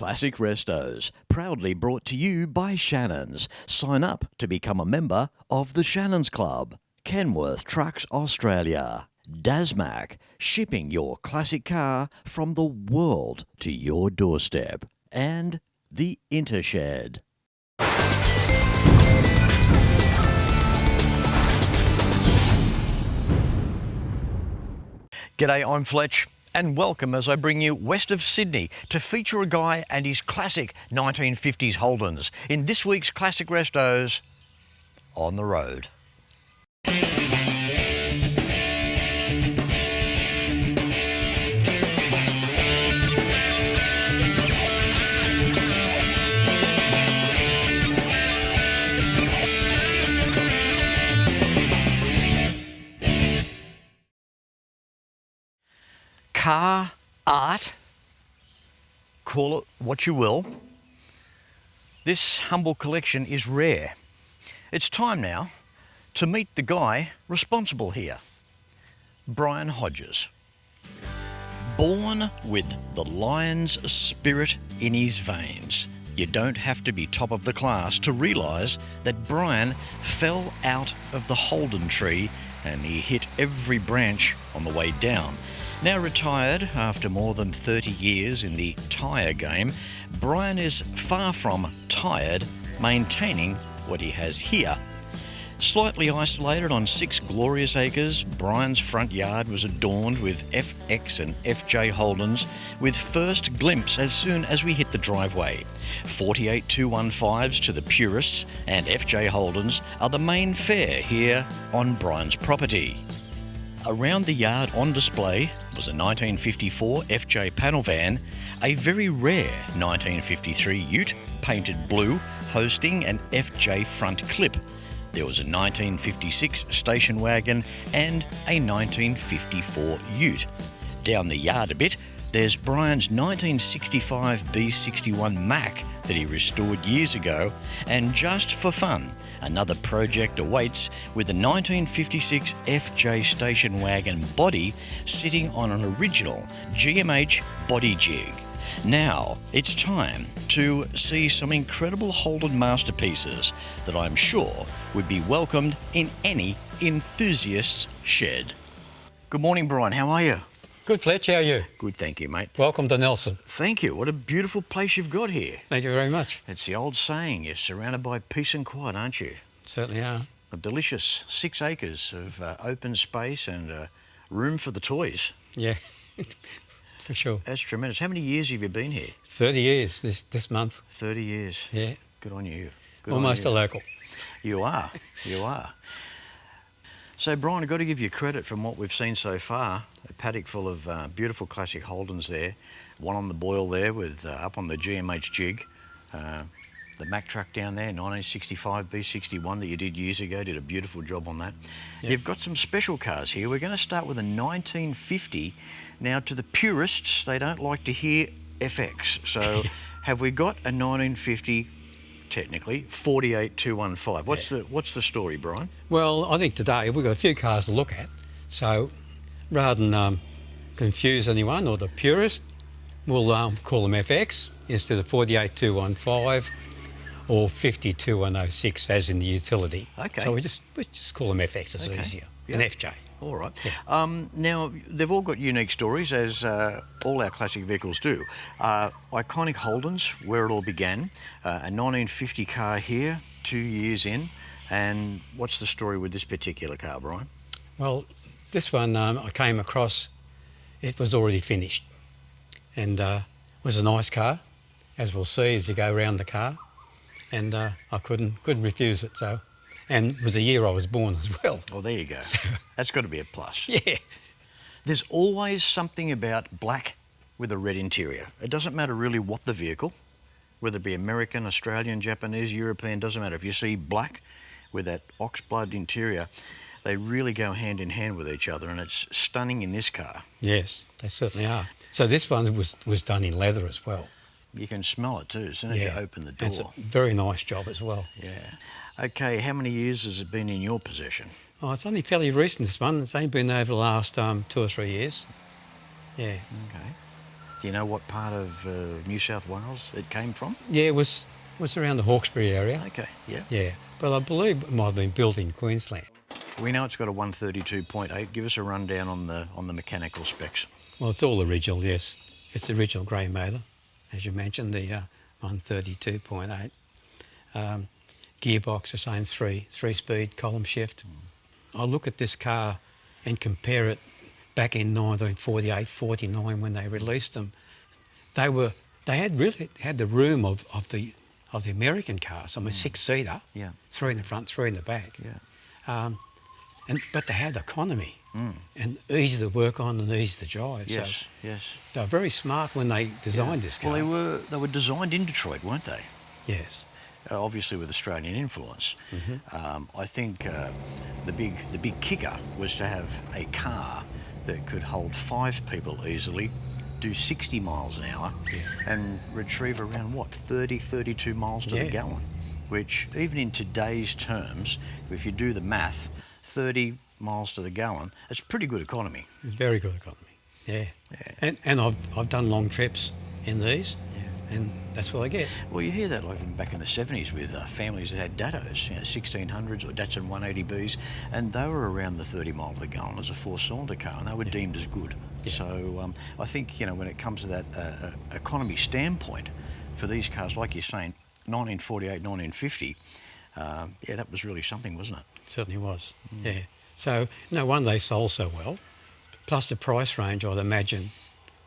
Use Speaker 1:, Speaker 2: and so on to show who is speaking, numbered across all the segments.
Speaker 1: Classic Restos, proudly brought to you by Shannons. Sign up to become a member of the Shannons Club. Kenworth Trucks Australia. Dasmac, shipping your classic car from the world to your doorstep. And the Intershed.
Speaker 2: G'day, I'm Fletch, and welcome as I bring you west of Sydney to feature a guy and his classic 1950s Holdens in this week's Classic Restos on the road. Car art, call it what you will. This humble collection is rare. It's time now to meet the guy responsible here, Brian Hodges. Born with the lion's spirit in his veins, you don't have to be top of the class to realise that Brian fell out of the Holden tree and he hit every branch on the way down. Now retired after more than 30 years in the tyre game, Brian is far from tired maintaining what he has here. Slightly isolated on 6 glorious acres, Brian's front yard was adorned with FX and FJ Holdens, with first glimpse as soon as we hit the driveway. 48215s to the purists and FJ Holdens are the main fare here on Brian's property. Around the yard on display was a 1954 FJ panel van, a very rare 1953 ute painted blue hosting an FJ front clip. There was a 1956 station wagon and a 1954 ute. Down the yard a bit, there's Brian's 1965 B61 Mac that he restored years ago, and just for fun, another project awaits with the 1956 FJ station wagon body sitting on an original GMH body jig. Now, it's time to see some incredible Holden masterpieces that I'm sure would be welcomed in any enthusiast's shed. Good morning, Brian. How are you?
Speaker 3: Good, Fletch. How are you?
Speaker 2: Good, thank you, mate.
Speaker 3: Welcome to Nelson.
Speaker 2: Thank you. What a beautiful place you've got here.
Speaker 3: Thank you very much.
Speaker 2: It's the old saying, you're surrounded by peace and quiet, aren't you?
Speaker 3: Certainly are.
Speaker 2: A delicious 6 acres of open space and room for the toys.
Speaker 3: Yeah, for sure.
Speaker 2: That's tremendous. How many years have you been here?
Speaker 3: 30 years this month.
Speaker 2: 30 years.
Speaker 3: Yeah.
Speaker 2: Good on you. Good
Speaker 3: Almost
Speaker 2: on
Speaker 3: a
Speaker 2: you.
Speaker 3: local.
Speaker 2: You are. You are. So, Brian, I've got to give you credit from what we've seen so far. A paddock full of beautiful classic Holdens there. One on the boil there with up on the GMH jig. The Mack truck down there, 1965 B61 that you did years ago, did a beautiful job on that. Yep. You've got some special cars here. We're going to start with a 1950. Now, to the purists, they don't like to hear FX. So, have we got a 1950, technically, 48215? What's the story, Brian?
Speaker 3: Well, I think today we've got a few cars to look at. So, rather than confuse anyone or the purist, we'll call them FX instead of 48215. Or 52106 as in the utility.
Speaker 2: Okay.
Speaker 3: So we just call them FX, it's easier. Yep. And FJ.
Speaker 2: All right.
Speaker 3: Yeah.
Speaker 2: Now, they've all got unique stories, as all our classic vehicles do. Iconic Holdens, where it all began. A 1950 car here, 2 years in. And what's the story with this particular car, Brian?
Speaker 3: Well, this one I came across, it was already finished. And was a nice car, as we'll see as you go around the car. And I couldn't refuse it, so. And it was a year I was born as well.
Speaker 2: Well, there you go. So, that's got to be a plus.
Speaker 3: Yeah.
Speaker 2: There's always something about black with a red interior. It doesn't matter really what the vehicle, whether it be American, Australian, Japanese, European, doesn't matter. If you see black with that oxblood interior, they really go hand in hand with each other, and it's stunning in this car.
Speaker 3: Yes, they certainly are. So this one was done in leather as well.
Speaker 2: You can smell it too as soon as you open the door.
Speaker 3: It's a very nice job as well.
Speaker 2: Yeah. Okay, how many years has it been in your possession?
Speaker 3: Oh, it's only fairly recent, this one. It's only been over the last 2 or 3 years. Yeah.
Speaker 2: Okay. Do you know what part of New South Wales it came from?
Speaker 3: Yeah, it was around the Hawkesbury area.
Speaker 2: Okay, yeah.
Speaker 3: Yeah, but I believe it might have been built in Queensland.
Speaker 2: We know it's got a 132.8. Give us a rundown on the mechanical specs.
Speaker 3: Well, it's all original, yes. It's the original grey motor, as you mentioned, the 132.8. Gearbox, the same three-speed column shift. I look at this car and compare it back in 1948, 49 when they released them. They had the room of the American cars. I mean, six-seater,
Speaker 2: Yeah.
Speaker 3: 3 in the front, 3 in the back.
Speaker 2: Yeah.
Speaker 3: But they had economy and easy to work on and easy to drive.
Speaker 2: Yes,
Speaker 3: So
Speaker 2: yes.
Speaker 3: they were very smart when they designed this car.
Speaker 2: Well, they were designed in Detroit, weren't they?
Speaker 3: Yes.
Speaker 2: Obviously with Australian influence. I think the big kicker was to have a car that could hold 5 people easily, do 60 miles an hour, and retrieve around, 32 miles to the gallon, which even in today's terms, if you do the math, 30 miles to the gallon, it's pretty good economy.
Speaker 3: It's very good economy, yeah. And I've done long trips in these, and that's what I get.
Speaker 2: Well, you hear that like back in the 70s with families that had Dattos, 1600s or Datsun 180Bs, and they were around the 30 mile per gallon as a 4-cylinder car, and they were deemed as good. So I think, when it comes to that economy standpoint for these cars, like you're saying, 1948, 1950, that was really something, wasn't it?
Speaker 3: It certainly was, yeah. So no wonder they sold so well. Plus the price range, I'd imagine,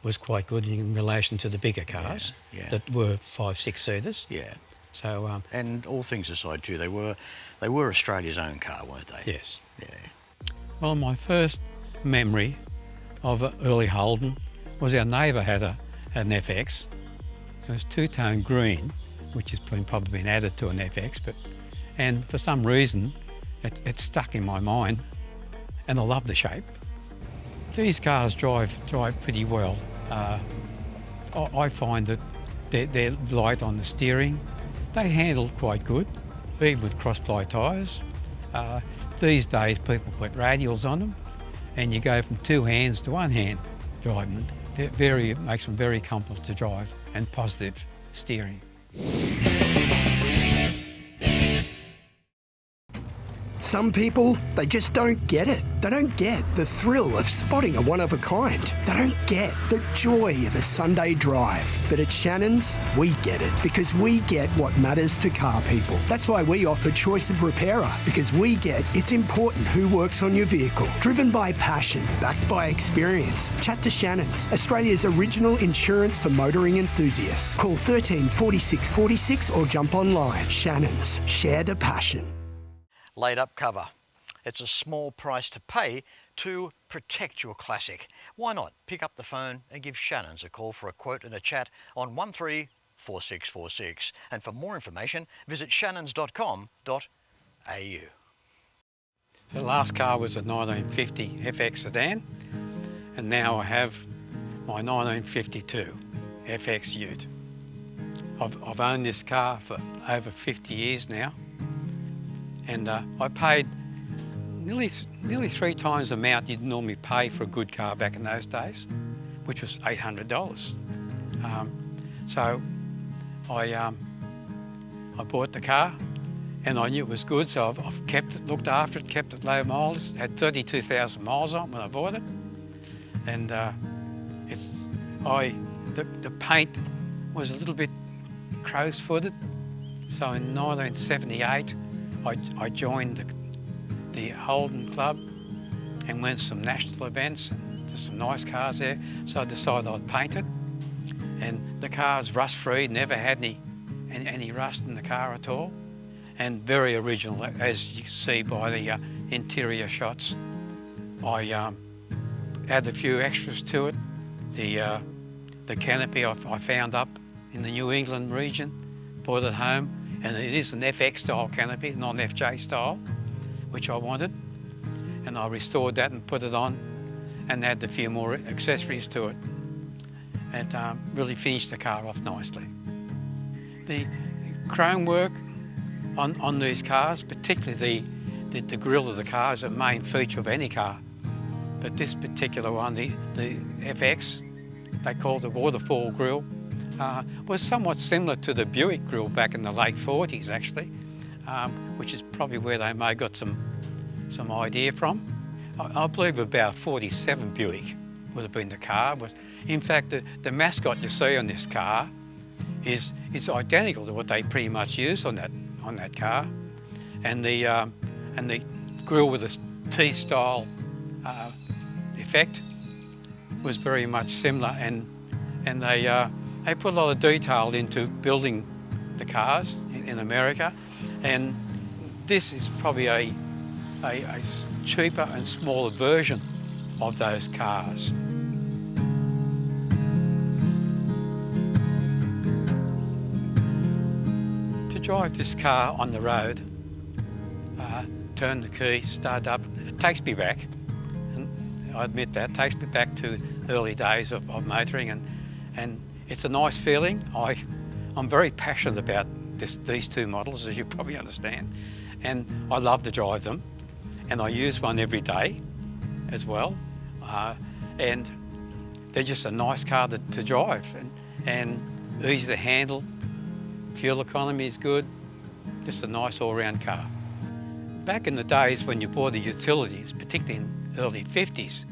Speaker 3: was quite good in relation to the bigger cars that were 5, 6-seaters.
Speaker 2: Yeah.
Speaker 3: So
Speaker 2: and all things aside too, they were Australia's own car, weren't they?
Speaker 3: yes.
Speaker 2: Yeah.
Speaker 3: Well, my first memory of an early Holden was our neighbour had an FX. It was two-tone green, which has probably been added to an FX, and for some reason it stuck in my mind, and I love the shape. These cars drive pretty well. I find that they're light on the steering. They handle quite good, even with cross-ply tyres. These days people put radials on them, and you go from 2 hands to 1 hand driving. It makes them very comfortable to drive and positive steering.
Speaker 4: Some people, they just don't get it. They don't get the thrill of spotting a one-of-a-kind. They don't get the joy of a Sunday drive. But at Shannons, we get it because we get what matters to car people. That's why we offer choice of repairer, because we get it's important who works on your vehicle. Driven by passion, backed by experience. Chat to Shannons, Australia's original insurance for motoring enthusiasts. Call 13 46 46 or jump online. Shannons, share the passion.
Speaker 2: Laid up cover. It's a small price to pay to protect your classic. Why not pick up the phone and give Shannons a call for a quote and a chat on 134646. And for more information, visit shannons.com.au.
Speaker 3: The last car was a 1950 FX sedan, and now I have my 1952 FX Ute. I've owned this car for over 50 years now, and I paid nearly 3 times the amount you'd normally pay for a good car back in those days, which was $800. So I bought the car, and I knew it was good, so I've kept it, looked after it, kept it low mileage. It had 32,000 miles on it when I bought it, and the paint was a little bit crow's-footed. So in 1978, I joined the Holden Club and went to some national events, and there's some nice cars there. So I decided I'd paint it, and the car's rust-free, never had any rust in the car at all, and very original, as you can see by the interior shots. I added a few extras to it. The canopy I found up in the New England region, brought it home, and it is an FX style canopy, not an FJ style, which I wanted, and I restored that and put it on and added a few more accessories to it. It really finished the car off nicely. The chrome work on these cars, particularly the grille of the car, is a main feature of any car, but this particular one, the FX, they called the waterfall grill, was somewhat similar to the Buick grill back in the late 40s actually, which is probably where they may have got some idea from. I believe about 47 Buick would have been the car. In fact, the mascot you see on this car is identical to what they pretty much used on that car, and the grill with a T-style effect was very much similar, and they put a lot of detail into building the cars in America, and this is probably a cheaper and smaller version of those cars. To drive this car on the road, turn the key, start up, it takes me back, and I admit that, it takes me back to early days of motoring, and it's a nice feeling. I'm very passionate about these two models, as you probably understand, and I love to drive them, and I use one every day as well, and they're just a nice car to drive, and easy to handle. Fuel economy is good, just a nice all-round car. Back in the days when you bought the utilities, particularly in early 50s,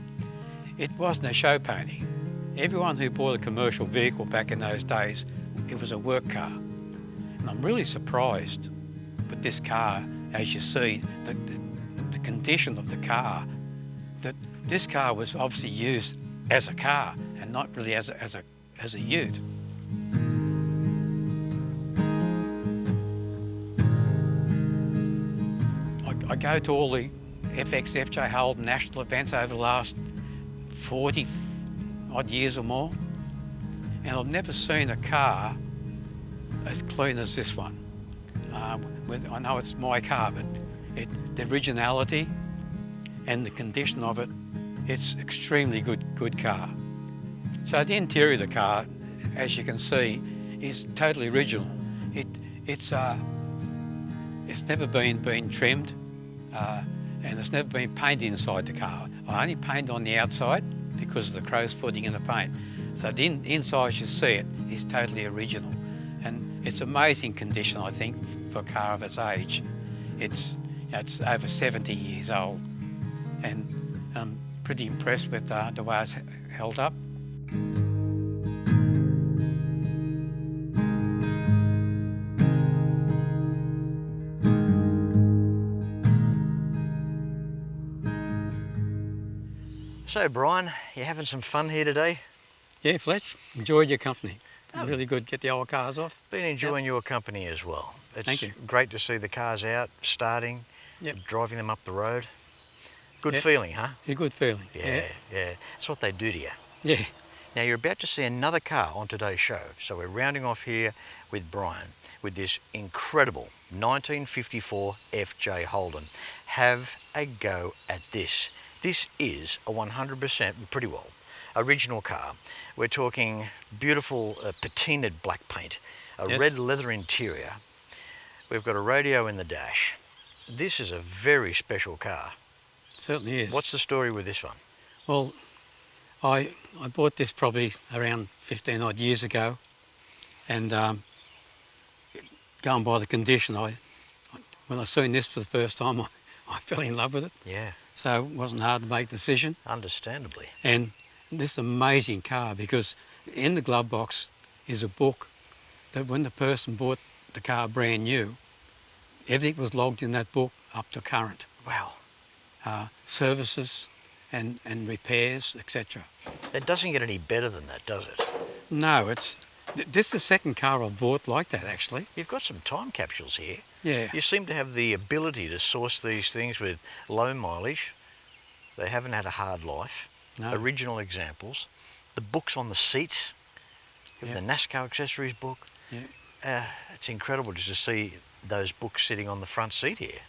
Speaker 3: it wasn't a show pony. Everyone who bought a commercial vehicle back in those days, it was a work car. And I'm really surprised with this car, as you see, the condition of the car, that this car was obviously used as a car and not really as a ute. I go to all the FJ Holden national events over the last 40 odd years or more, and I've never seen a car as clean as this one. I know it's my car, but the originality and the condition of it, it's extremely good car. So the interior of the car, as you can see, is totally original. It's never been trimmed, and it's never been painted inside the car. I only paint on the outside because of the crow's footing in the paint. So the inside, as you see it, is totally original. And it's amazing condition, I think, for a car of its age. It's over 70 years old, and I'm pretty impressed with the way it's held up.
Speaker 2: So Brian, you having some fun here today?
Speaker 3: Yeah, Fletch, enjoyed your company. Really good, get the old cars off.
Speaker 2: Been enjoying your company as well. It's
Speaker 3: Thank you.
Speaker 2: Great to see the cars out, starting, driving them up the road. Good feeling, huh?
Speaker 3: A good feeling.
Speaker 2: Yeah. That's what they do to you.
Speaker 3: Yeah.
Speaker 2: Now you're about to see another car on today's show, so we're rounding off here with Brian with this incredible 1954 FJ Holden. Have a go at this. This is a 100%, pretty well, original car. We're talking beautiful patinaed black paint, a red leather interior. We've got a radio in the dash. This is a very special car.
Speaker 3: It certainly is.
Speaker 2: What's the story with this one?
Speaker 3: Well, I bought this probably around 15 odd years ago, and going by the condition, when I seen this for the first time, I fell in love with it.
Speaker 2: Yeah.
Speaker 3: So it wasn't hard to make a decision.
Speaker 2: Understandably.
Speaker 3: And this amazing car, because in the glove box is a book that when the person bought the car brand new, everything was logged in that book up to current.
Speaker 2: Wow.
Speaker 3: Services and repairs, etc.
Speaker 2: It doesn't get any better than that, does it?
Speaker 3: No, this is the second car I've bought like that, actually.
Speaker 2: You've got some time capsules here.
Speaker 3: Yeah.
Speaker 2: You seem to have the ability to source these things with low mileage. They haven't had a hard life.
Speaker 3: No.
Speaker 2: Original examples. The books on the seats. The NASCAR accessories book.
Speaker 3: Yeah.
Speaker 2: It's incredible just to see those books sitting on the front seat here.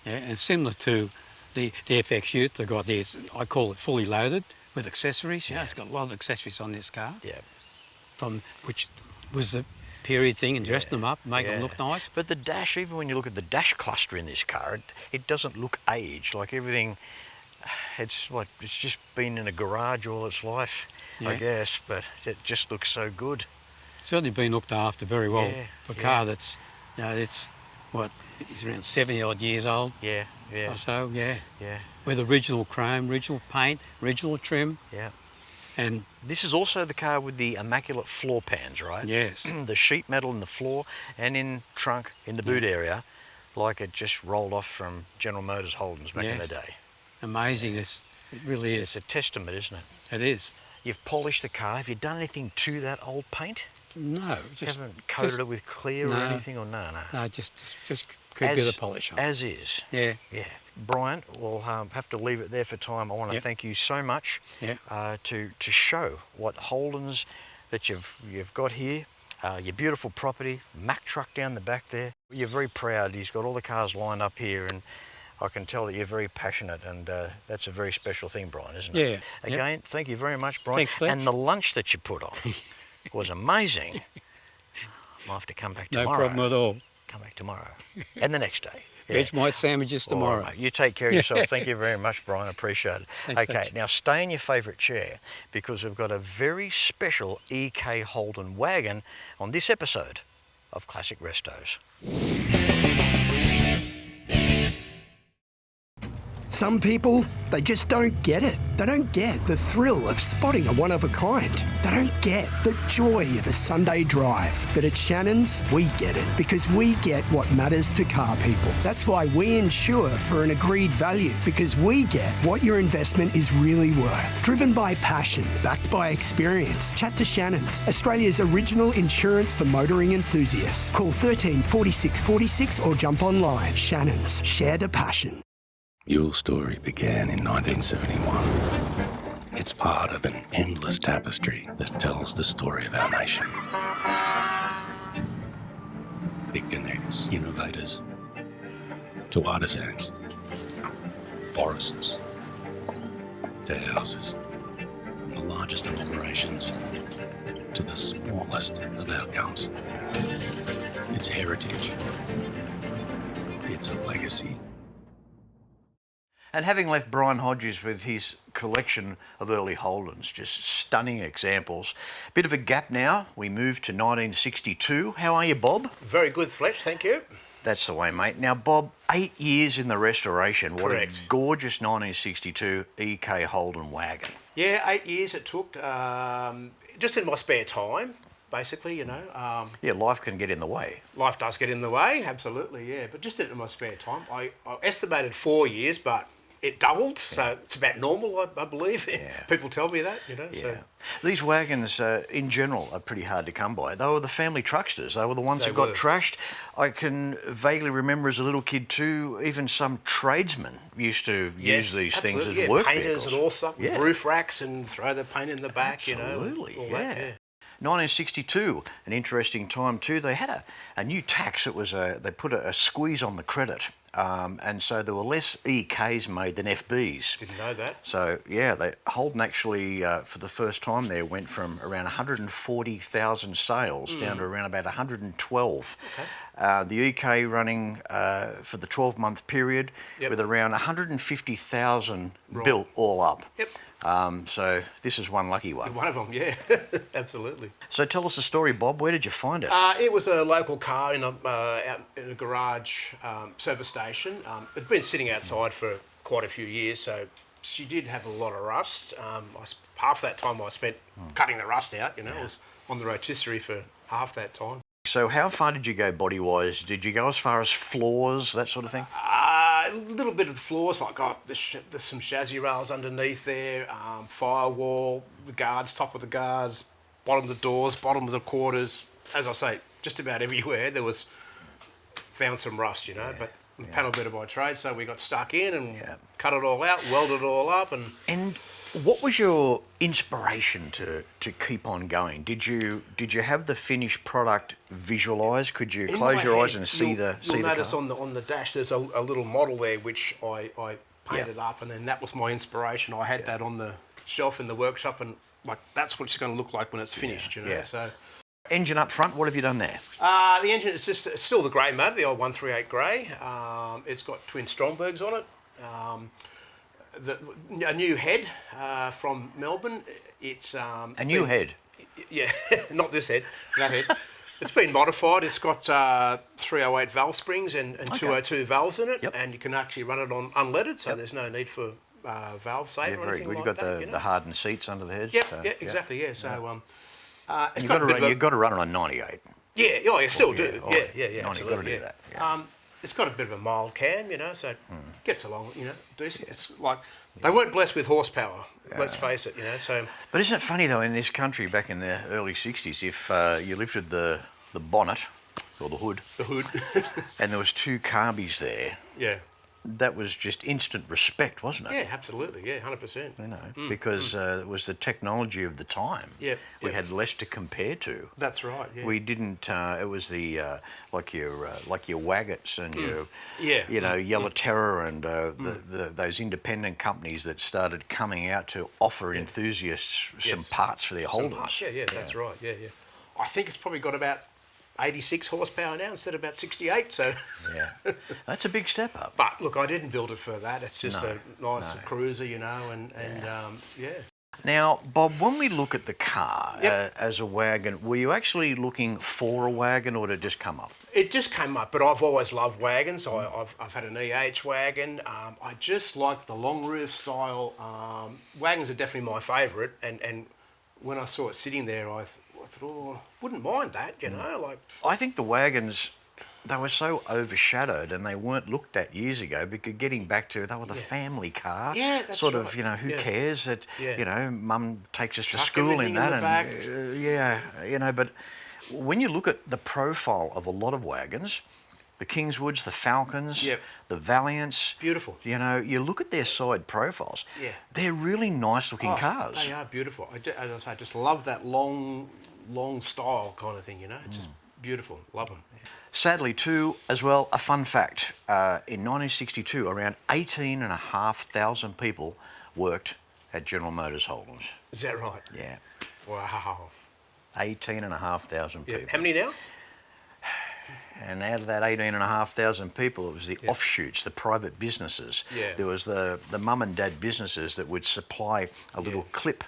Speaker 3: Yeah, and similar to the FX Ute I got there, I call it fully loaded with accessories. You know, it's got a lot of accessories on this car.
Speaker 2: Yeah.
Speaker 3: From which was the period thing, and dressing them up, make them look nice.
Speaker 2: But the dash, even when you look at the dash cluster in this car, it doesn't look aged. Like everything, it's just been in a garage all its life. I guess, but it just looks so good.
Speaker 3: Certainly been looked after very well.
Speaker 2: Yeah,
Speaker 3: For a car that's, it's what, it's around 70 odd years old.
Speaker 2: Yeah,
Speaker 3: Or so, yeah.
Speaker 2: Yeah.
Speaker 3: With original chrome, original paint, original trim.
Speaker 2: Yeah.
Speaker 3: And
Speaker 2: this is also the car with the immaculate floor pans, right?
Speaker 3: yes.
Speaker 2: The sheet metal in the floor and in trunk in the boot area, like it just rolled off from General Motors Holdens back in the day.
Speaker 3: Amazing. It really is.
Speaker 2: It's a testament, isn't it?
Speaker 3: It is.
Speaker 2: You've polished the car. Have you done anything to that old paint?
Speaker 3: No.
Speaker 2: You haven't coated it with clear or anything, or no?
Speaker 3: No, just keep a bit of polish on.
Speaker 2: As is.
Speaker 3: Yeah.
Speaker 2: Yeah. Brian, we'll have to leave it there for time. I want to thank you so much to show what Holdens that you've got here. Your beautiful property, Mack truck down the back there. You're very proud. He's got all the cars lined up here, and I can tell that you're very passionate, and that's a very special thing, Brian, isn't it?
Speaker 3: Yeah.
Speaker 2: Again, thank you very much, Brian.
Speaker 3: Thanks, Fletch.
Speaker 2: And the lunch that you put on was amazing. I'll have to come back tomorrow.
Speaker 3: No problem at all.
Speaker 2: Come back tomorrow. And the next day.
Speaker 3: Vegemite sandwiches tomorrow.
Speaker 2: All right, you take care of yourself. Thank you very much, Brian. Appreciate it.
Speaker 3: Thanks,
Speaker 2: okay,
Speaker 3: Fletch.
Speaker 2: now stay in your favourite chair because we've got a very special EK Holden wagon on this episode of Classic Restos.
Speaker 4: Some people, they just don't get it. They don't get the thrill of spotting a one-of-a-kind. They don't get the joy of a Sunday drive. But at Shannons, we get it because we get what matters to car people. That's why we insure for an agreed value, because we get what your investment is really worth. Driven by passion, backed by experience. Chat to Shannons, Australia's original insurance for motoring enthusiasts. Call 13 46 46 or jump online. Shannons, share the passion.
Speaker 5: Your story began in 1971. It's part of an endless tapestry that tells the story of our nation. It connects innovators to artisans, forests to houses, from the largest of operations to the smallest of outcomes. It's heritage. It's a legacy.
Speaker 2: And having left Brian Hodges with his collection of early Holdens, just stunning examples. Bit of a gap now. We move to 1962. How are you, Bob?
Speaker 6: Very good, Fletch, thank you.
Speaker 2: That's the way, mate. Now, Bob, 8 years in the restoration. What
Speaker 6: Correct.
Speaker 2: a gorgeous 1962 EK Holden wagon.
Speaker 6: Yeah, 8 years it took, just in my spare time, basically, you know.
Speaker 2: Yeah, life can get in the way.
Speaker 6: Life does get in the way, absolutely, yeah. But just in my spare time. I estimated 4 years, but it doubled, so it's about normal, I believe.
Speaker 2: Yeah.
Speaker 6: People tell me that, you know.
Speaker 2: Yeah.
Speaker 6: So.
Speaker 2: These wagons, in general, are pretty hard to come by. They were the family trucksters. They were the ones
Speaker 6: They
Speaker 2: who got
Speaker 6: were.
Speaker 2: trashed. I can vaguely remember as a little kid too, even some tradesmen used to use these things as work
Speaker 6: painters
Speaker 2: vehicles.
Speaker 6: and all stuff, with
Speaker 2: Yeah.
Speaker 6: roof racks and throw the paint in the back,
Speaker 2: Absolutely,
Speaker 6: you know. All
Speaker 2: yeah.
Speaker 6: that, yeah.
Speaker 2: 1962, an interesting time too. They had a new tax. It was they put a squeeze on the credit, and so there were less EKs made than FBs.
Speaker 6: Didn't know that.
Speaker 2: So yeah, Holden actually for the first time there went from around 140,000 sales down to around about 112.
Speaker 6: Okay.
Speaker 2: The EK running for the 12-month period with around 150,000 built all up.
Speaker 6: Yep.
Speaker 2: So this is one lucky one.
Speaker 6: One of them, yeah, absolutely.
Speaker 2: So tell us the story, Bob. Where did you find it?
Speaker 6: It was a local car out in a garage service station. It'd been sitting outside for quite a few years, so she did have a lot of rust. Half that time I spent cutting the rust out, you know. I was on the rotisserie for half that time.
Speaker 2: So how far did you go body-wise? Did you go as far as floors, that sort of thing?
Speaker 6: A little bit of the floors, like there's some chassis rails underneath there, firewall, the guards, top of the guards, bottom of the doors, bottom of the quarters. As I say, just about everywhere there was, found some rust, you know, but panel beater by trade, so we got stuck in and cut it all out, welded it all up.
Speaker 2: And what was your inspiration to keep on going? Did you have the finished product visualised? Could you close your eyes and see the
Speaker 6: You'll notice
Speaker 2: car?
Speaker 6: on the dash there's a little model there which I painted up, and then that was my inspiration. I had that on the shelf in the workshop, and like that's what it's going to look like when it's finished, you know.
Speaker 2: Yeah.
Speaker 6: So
Speaker 2: Engine up front, what have you done there?
Speaker 6: the engine is it's still the grey motor, the old 138 grey. It's got twin Strombergs on it. A new head from Melbourne. It's
Speaker 2: A new head.
Speaker 6: Yeah, not this head, that head. It's been modified. It's got 308 valve springs and 202 valves in it, and you can actually run it on unleaded, so there's no need for valve save or anything like that.
Speaker 2: You've got the hardened seats under the heads.
Speaker 6: Yep, yeah, exactly, yeah. So,
Speaker 2: you've got to run it on 98.
Speaker 6: Yeah, you still do.
Speaker 2: Yeah,
Speaker 6: Yeah,
Speaker 2: you've got to do that. Yeah.
Speaker 6: It's got a bit of a mild cam, so it gets along, decent. It's like, they weren't blessed with horsepower, let's face it, so...
Speaker 2: But isn't it funny, though, in this country back in the early 60s, if you lifted the bonnet, or the hood...
Speaker 6: The hood.
Speaker 2: and there was two carbies there...
Speaker 6: Yeah.
Speaker 2: That was just instant respect, wasn't it?
Speaker 6: Yeah, absolutely, yeah, 100%.
Speaker 2: Because it was the technology of the time.
Speaker 6: Yeah.
Speaker 2: We had less to compare to.
Speaker 6: That's right, yeah.
Speaker 2: We didn't, it was the, like your wagons and your, Yellow Terror and those independent companies that started coming out to offer enthusiasts some parts for their Holdens.
Speaker 6: Yeah, that's right, yeah. I think it's probably got about 86 horsepower now instead of about 68, so...
Speaker 2: Yeah, that's a big step up.
Speaker 6: But, look, I didn't build it for that. It's just a nice cruiser, and
Speaker 2: Now, Bob, when we look at the car as a wagon, were you actually looking for a wagon or did it just come up?
Speaker 6: It just came up, but I've always loved wagons. I've had an EH wagon. I just like the long roof style. Wagons are definitely my favourite, and when I saw it sitting there, I thought, wouldn't mind that, like...
Speaker 2: I think the wagons, they were so overshadowed and they weren't looked at years ago because getting back to, they were the family car.
Speaker 6: Yeah, that's
Speaker 2: sort
Speaker 6: right.
Speaker 2: of, who cares that, mum takes us to
Speaker 6: Chuck
Speaker 2: school in that.
Speaker 6: and
Speaker 2: But when you look at the profile of a lot of wagons, the Kingswoods, the Falcons, the Valiants.
Speaker 6: Beautiful.
Speaker 2: You look at their side profiles. Yeah. They're really nice looking cars.
Speaker 6: They are beautiful. As I say, I just love that long style kind of thing, It's just beautiful. Love them.
Speaker 2: Sadly, too, as well, a fun fact. In 1962, around 18,500 people worked at General Motors Holdens.
Speaker 6: Is that right?
Speaker 2: Yeah.
Speaker 6: Wow.
Speaker 2: 18,500 people.
Speaker 6: How many now?
Speaker 2: And out of that 18,500 people, it was the offshoots, the private businesses.
Speaker 6: Yeah.
Speaker 2: There was the mum and dad businesses that would supply a little clip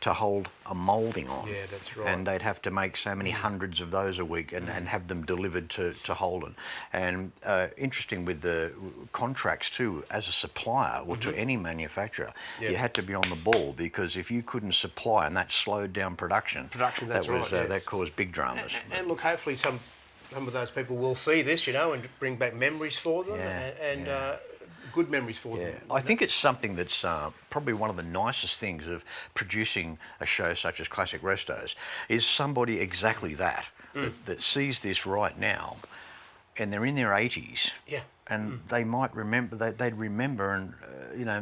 Speaker 2: to hold a moulding on.
Speaker 6: Yeah, that's right.
Speaker 2: And they'd have to make so many hundreds of those a week and have them delivered to Holden. And interesting with the contracts too, as a supplier or to any manufacturer, you had to be on the ball because if you couldn't supply and that slowed down production, that caused big dramas.
Speaker 6: And look, hopefully some of those people will see this, and bring back memories for them and good memories for them.
Speaker 2: I think it's something that's probably one of the nicest things of producing a show such as Classic Restos is somebody exactly that sees this right now and they're in their 80s and they might remember, they'd remember and,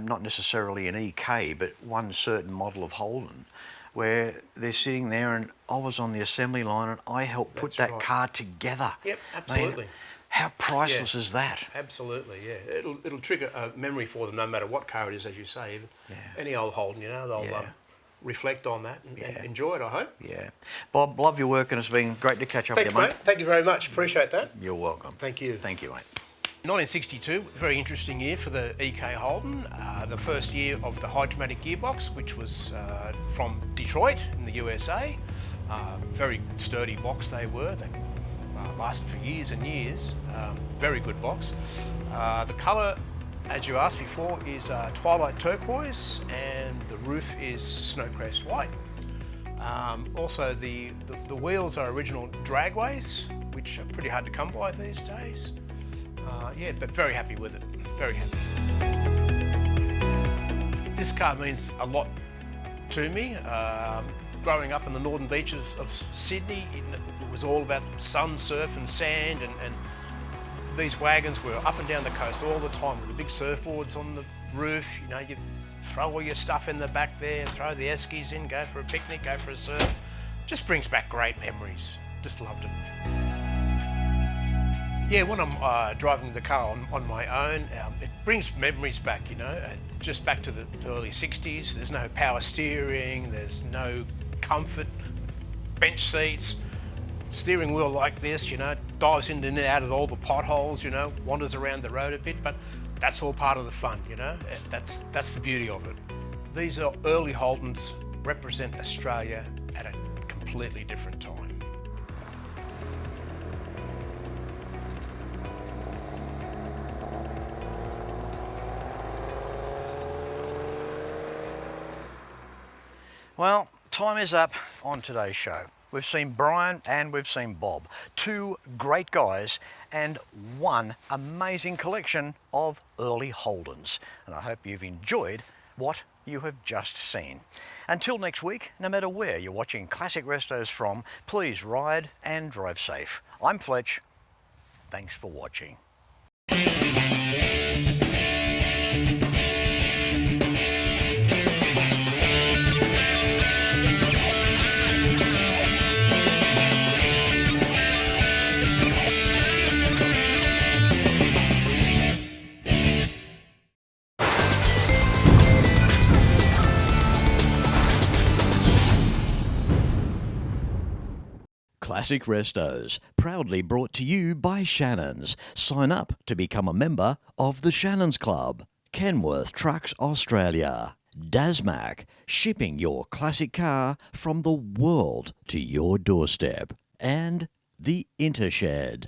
Speaker 2: not necessarily an EK, but one certain model of Holden where they're sitting there and I was on the assembly line and I helped put that car together.
Speaker 6: Yep, absolutely.
Speaker 2: How priceless is that?
Speaker 6: Absolutely, yeah. It'll trigger a memory for them no matter what car it is, as you say. Any old Holden, they'll reflect on that and enjoy it, I hope. Yeah.
Speaker 2: Bob, love your work and it's been great to catch up with you, mate.
Speaker 6: Thank you very much. Appreciate that.
Speaker 2: You're welcome.
Speaker 6: Thank you.
Speaker 2: Thank you, mate.
Speaker 6: 1962, very interesting year for the EK Holden. The first year of the Hydramatic gearbox, which was from Detroit in the USA. Very sturdy box they were. They lasted for years and years. Very good box. The colour, as you asked before, is twilight turquoise and the roof is snowcrest white. Also, the wheels are original dragways, which are pretty hard to come by these days. But very happy with it, very happy. This car means a lot to me. Growing up in the northern beaches of Sydney, it was all about sun, surf and sand, and these wagons were up and down the coast all the time with the big surfboards on the roof. You throw all your stuff in the back there, throw the eskies in, go for a picnic, go for a surf. Just brings back great memories. Just loved it. Yeah, when I'm driving the car on my own, it brings memories back, just back to the early 60s. There's no power steering, there's no comfort, bench seats, steering wheel like this, dives in and out of all the potholes, wanders around the road a bit, but That's all part of the fun, you know. That's the beauty of it. These are early Holdens, represent Australia at a completely different time.
Speaker 2: Well, time is up on today's show. We've seen Brian and we've seen Bob, two great guys and one amazing collection of early Holdens. And I hope you've enjoyed what you have just seen. Until next week, no matter where you're watching Classic Restos from, please ride and drive safe. I'm Fletch. Thanks for watching.
Speaker 1: Classic Restos, proudly brought to you by Shannons. Sign up to become a member of the Shannons Club. Kenworth Trucks Australia. Dasmac, shipping your classic car from the world to your doorstep. And the Intershed.